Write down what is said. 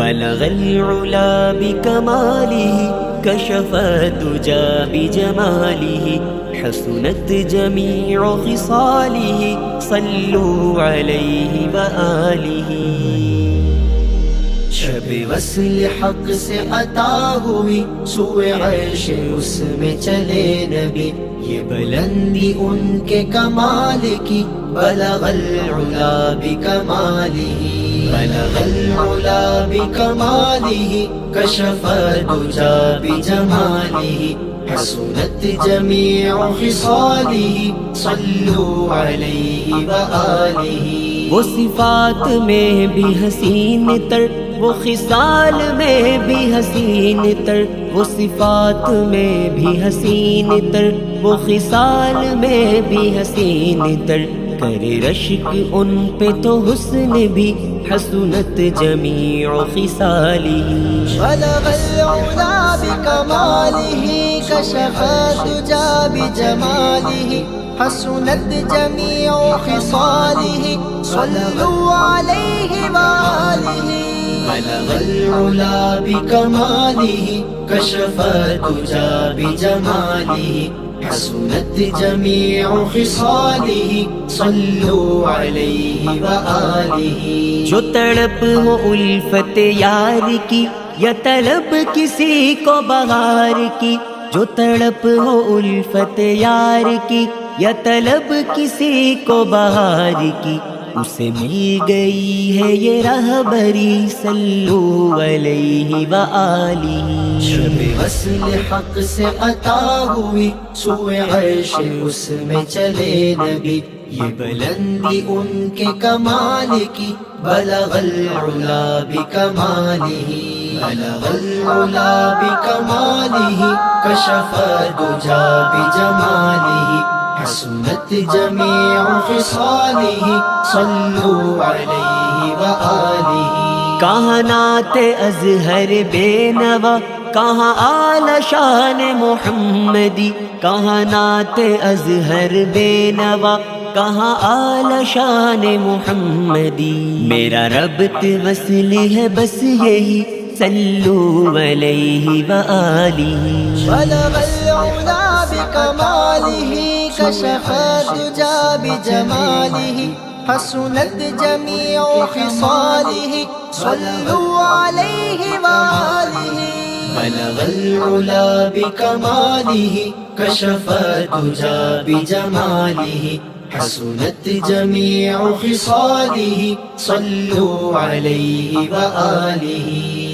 بلغ العلا بکمالہ کشف الدجى بجمالہ حسنت جمیع خصالہ صلوا علیہ وآلہ. شب وصل حق سے عطا ہوئی سوئے عرش اس میں چلے نبی. یہ بلندی ان کے کمال کی بلغ العلا بکمالہ بلغ العلا بکمالہ کشف الدجى بجمالہ حسنت جمیع خصالہ صلوا علیہ وآلہ. وہ صفات میں بھی حسین تر وہ خصال میں بھی حسین تر وہ صفات میں بھی حسین تر وہ خصال میں بھی حسین تر. کرے رشک ان پہ تو حسن بھی حسنت جمیع خصالہ. بلغ العلا بکمالہ کشف الدجى بجمالہ حسنت جمیع خصالہ صلوا علیہ وآلہ. بلغ العلا بکمالہ کشف الدجى بجمالہ حسنت جمیع خصالہ صلوا علیہ وآلہ. جو تڑپ ہو الفت یار کی یا طلب کسی کو بہار کی جو تڑپ ہو الفت یار کی یا طلب کسی کو بہار کی اسے مل گئی ہے یہ رہبری صلوا علیہ وآلہ. شب وصل حق سے عطا ہوئی سوئے عرش اس میں چلے نبی. یہ بلندی ان کے کمال کی بلغ العلا بکمالہ بلغ العلا بکمالہ کشف الدجى بجمالہ حسنت جمیع خصالہ صلوا علیہ وآلہ. کہاں نعت ازہر بے نوا کہاں اعلی شان محمدی کہاں نعت ازہر بے نوا کہاں اعلی شان محمدی. میرا ربط وصل ہے بس یہی صلوا علیہ وآلہ. بلغ العلا بکمالہ کشف الدجى بجمالہ حسنت جمیع خصالہ صلوا علیہ وآلہ. بلغ العلا بکمالہ کشف الدجى بجمالہ حسنت جمیع خصالہ صلوا علیہ وآلہ.